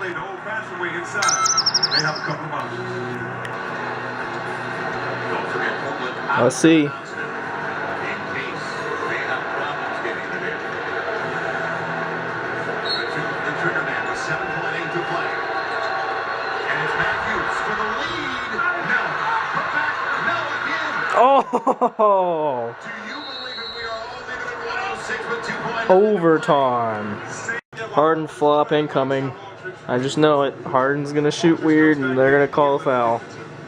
play the old-fashioned way inside. They have a couple of options. Don't forget Portland. Let's see. In case they have problems getting it in. The trigger man with 7:8 to play. And it's Matthews for the lead. No. Put back. No again. Oh! Do you believe it? We are all leaving at 106 with 2 points. Overtime. Harden flop incoming. I just know it. Harden's gonna shoot weird and they're gonna call a foul.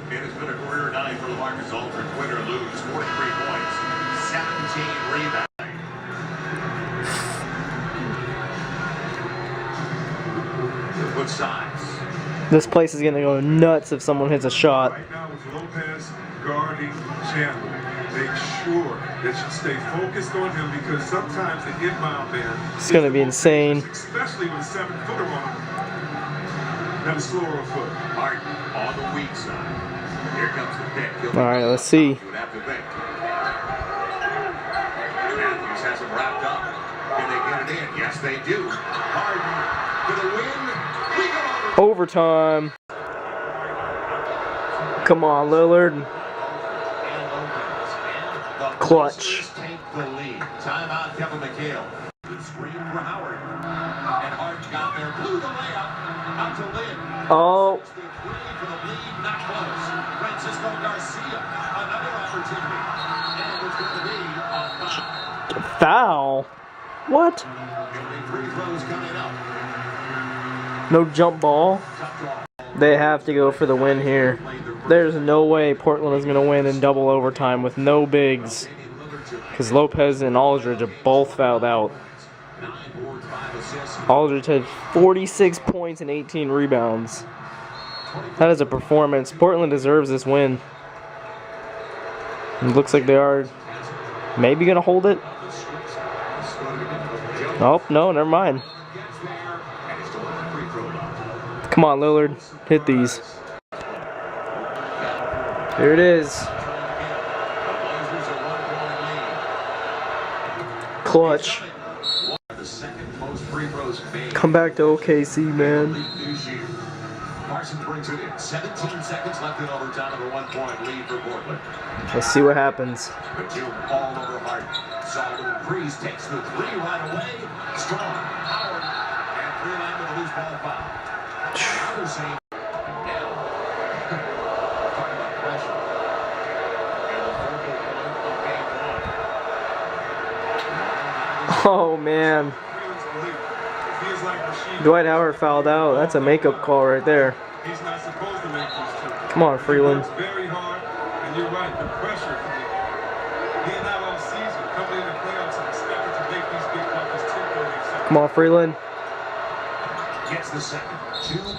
It has been a career night for the Marcus Aldridge. Win or lose, 43 points, 17 rebounds. Good size. This place is gonna go nuts if someone hits a shot. Right now with Lopez guarding Chandler. Make sure that you stay focused on him because sometimes the inbound man. It's gonna be insane. Especially with a 7-footer on him. And a slower foot. Harden on the weak side. Here comes the pick. Alright, let's see. You would have to think. Matthews has him wrapped up. Can they get it in? Yes, they do. Harden for the win. Overtime. Come on, Lillard. Clutch. Take the lead. Timeout, Kevin McHale. Good screen for Howard. And Hart got there, blew the layup out to Lynn. Oh. For the lead, not close. Francisco Garcia, another opportunity. And it's going to be a foul. Foul? What? Free throws coming up. No jump ball? They have to go for the win here. There's no way Portland is going to win in double overtime with no bigs. Because Lopez and Aldridge are both fouled out. Aldridge had 46 points and 18 rebounds. That is a performance. Portland deserves this win. It looks like they are maybe going to hold it. Oh, no, never mind. Come on, Lillard. Hit these. Here it is. Clutch. Come back to OKC, man. Carson brings it in. 17 seconds left in overtime with a 1-point lead for Portland. Let's see what happens. Batum all over Harden. Solid Breeze takes the 3 right away. Strong. Howard. And 3-line with a loose ball foul. Another same. Talk about pressure. And the focal point of game 1. Oh, man. Dwight Howard fouled out. That's a makeup call right there. He's not supposed to make these two. Come on, Freeland. It's very hard, and you're right. The pressure from being out all season, coming in the playoffs, and expected to make these big buckets temporarily. Come on, Freeland. Gets the second.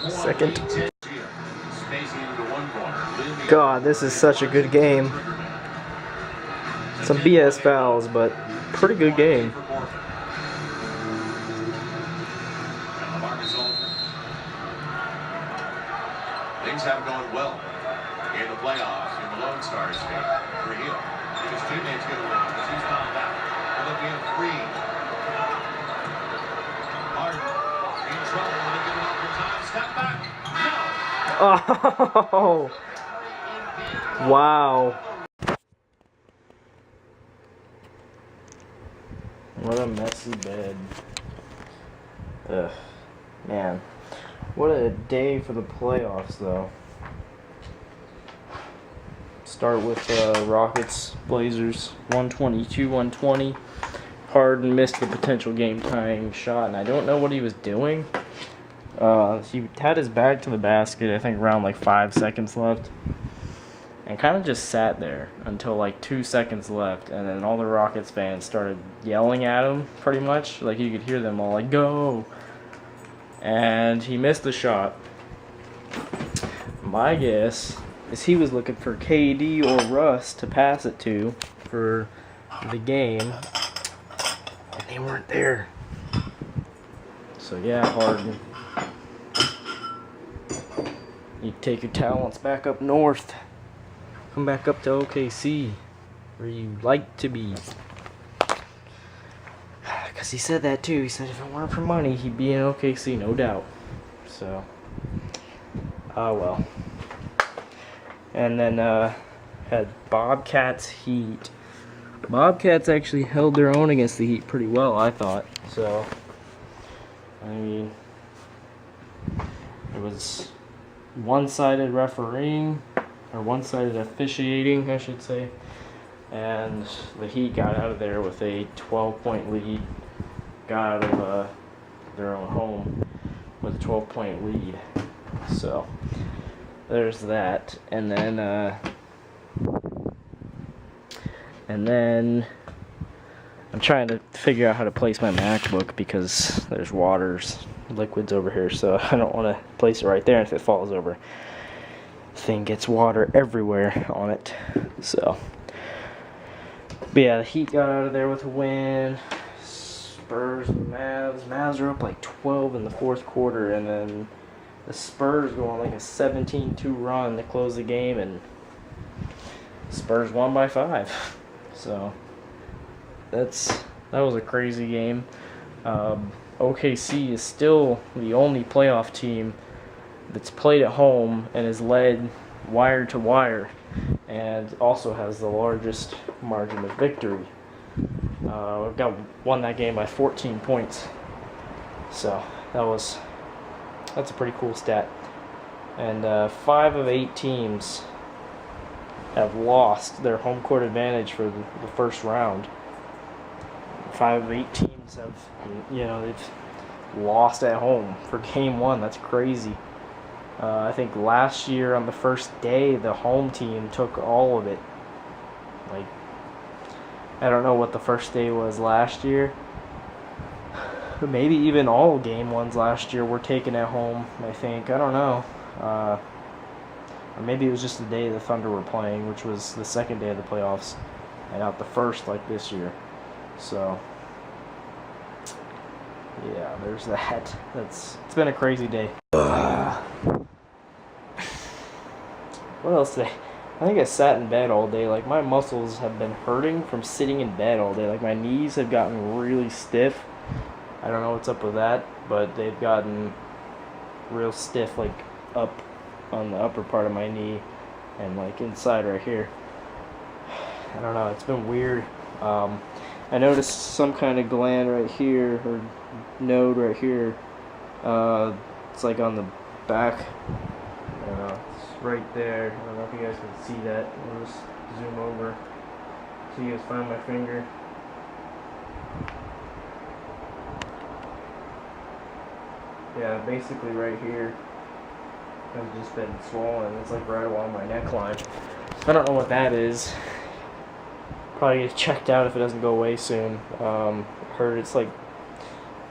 Second. Spacing into one corner. God, this is such a good game. Some BS fouls, but pretty good game. Things haven't gone well in the playoffs in the Lone Stars game for him. If his teammates get a win, because he's fouled out. They're looking at 3. Harden in trouble. When they get it off for time. Step back. No. Oh. Wow. What a messy bed. Ugh. Man. What a day for the playoffs, though. Start with Rockets, Blazers, 122-120. Harden missed the potential game-tying shot, and I don't know what he was doing. He had his back to the basket, I think around like 5 seconds left, and kind of just sat there until like 2 seconds left, and then all the Rockets fans started yelling at him, pretty much. Like, you could hear them all like, "Go!" And he missed the shot. My guess is he was looking for KD or Russ to pass it to for the game, and they weren't there. So yeah, Harden, you take your talents back up north. Come back up to OKC, where you like to be. Because he said that too. He said if it weren't for money, he'd be in OKC, no doubt. So, well. And then had Bobcats Heat. Bobcats actually held their own against the Heat pretty well, I thought. So, I mean, it was one-sided refereeing, or one-sided officiating, I should say. And the Heat got out of there with a 12-point lead. Got out of their own home with a 12-point lead. So, there's that. And then I'm trying to figure out how to place my MacBook because there's liquids over here, so I don't want to place it right there. If it falls over, the thing gets water everywhere on it. So, but yeah, the Heat got out of there with a win. Spurs, Mavs are up like 12 in the fourth quarter, and then the Spurs go on like a 17-2 run to close the game, and Spurs won by 5. So that was a crazy game. OKC is still the only playoff team that's played at home and is led wire to wire, and also has the largest margin of victory. We've won that game by 14 points. So that's a pretty cool stat. And 5 of 8 teams have lost their home court advantage for the first round. 5 of 8 teams have, they've lost at home for game 1. That's crazy. I think last year on the first day, the home team took all of it. Like, I don't know what the first day was last year. Maybe even all game 1s last year were taken at home, I think. I don't know. Or maybe it was just the day the Thunder were playing, which was the second day of the playoffs, and not the first like this year. So, yeah, there's that. It's been a crazy day. What else today? I think I sat in bed all day. Like, my muscles have been hurting from sitting in bed all day. Like, my knees have gotten really stiff. I don't know what's up with that, but they've gotten real stiff, like, up on the upper part of my knee and, like, inside right here. I don't know. It's been weird. I noticed some kind of gland right here, or node right here. It's, like, on the back. I don't know. It's right there. I don't know if you guys can see that. I'll just zoom over so you guys find my finger. Yeah, basically right here has just been swollen. It's like right along my neckline. I don't know what that is. Probably get checked out if it doesn't go away soon. Heard it's like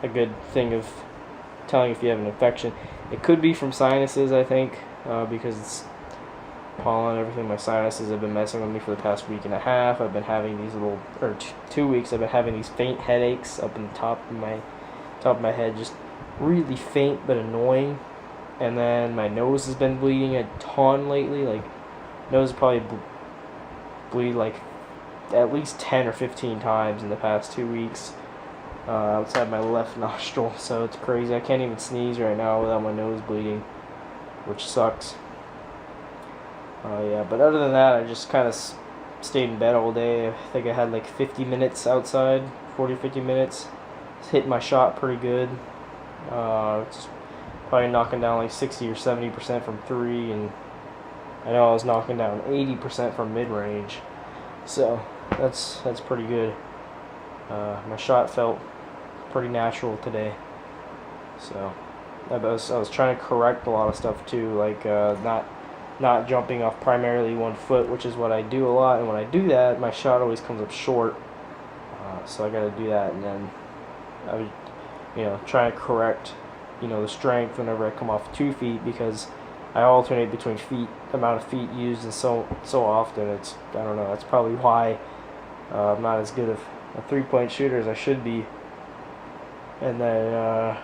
a good thing of telling if you have an infection. It could be from sinuses, I think, because it's pollen and everything. My sinuses have been messing with me for the past week and a half. I've been having these 2 weeks. I've been having these faint headaches up in the top of my head, just really faint but annoying. And then my nose has been bleeding a ton lately. Like, nose probably bleed like at least 10 or 15 times in the past 2 weeks outside my left nostril. So it's crazy. I can't even sneeze right now without my nose bleeding, which sucks. Yeah, but other than that, I just kind of stayed in bed all day. I think I had like 50 minutes outside, 40 or 50 minutes. Hit my shot pretty good. It's probably knocking down like 60 or 70% from 3, and I know I was knocking down 80% from mid-range. So that's pretty good. My shot felt pretty natural today. So I was trying to correct a lot of stuff too, like not jumping off primarily one foot, which is what I do a lot. And when I do that, my shot always comes up short. So I got to do that, and then I would, try to correct, the strength whenever I come off 2 feet, because I alternate between amount of feet used, and so often I don't know. That's probably why I'm not as good of a 3-point shooter as I should be. And then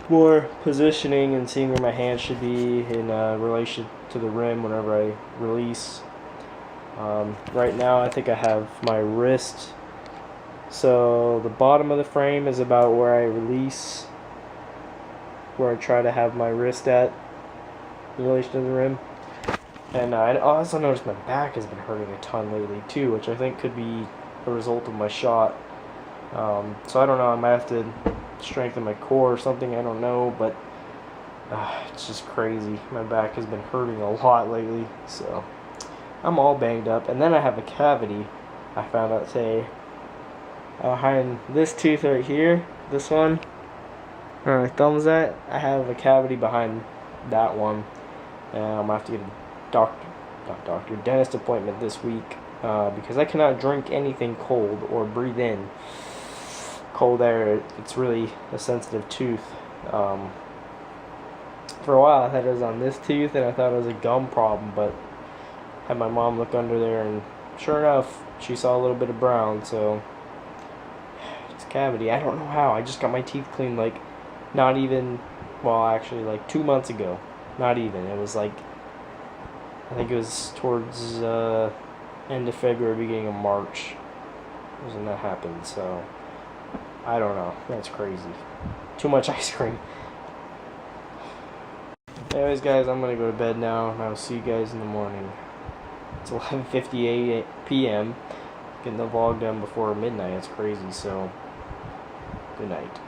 more positioning and seeing where my hand should be in relation to the rim whenever I release. Right now, I think I have my wrist So the bottom of the frame is about where I release, where I try to have my wrist at in relation to the rim. And I also noticed my back has been hurting a ton lately too, which I think could be a result of my shot. So I don't know, I might have to strengthen my core or something, I don't know, but it's just crazy. My back has been hurting a lot lately, so I'm all banged up. And then I have a cavity, I found out today, behind this tooth right here, this one, where my thumb's at, I have a cavity behind that one. And I'm going to have to get a dentist appointment this week because I cannot drink anything cold or breathe in cold air. It's really a sensitive tooth. For a while I thought it was on this tooth and I thought it was a gum problem, but I had my mom look under there and sure enough she saw a little bit of brown, so it's a cavity. I don't know how. I just got my teeth cleaned like not even, well actually like 2 months ago. Not even. It was like, I think it was towards end of February, beginning of March was when that happened, so I don't know. That's crazy. Too much ice cream. Anyways, guys, I'm going to go to bed now, and I'll see you guys in the morning. It's 11:58 p.m. Getting the vlog done before midnight. It's crazy, so good night.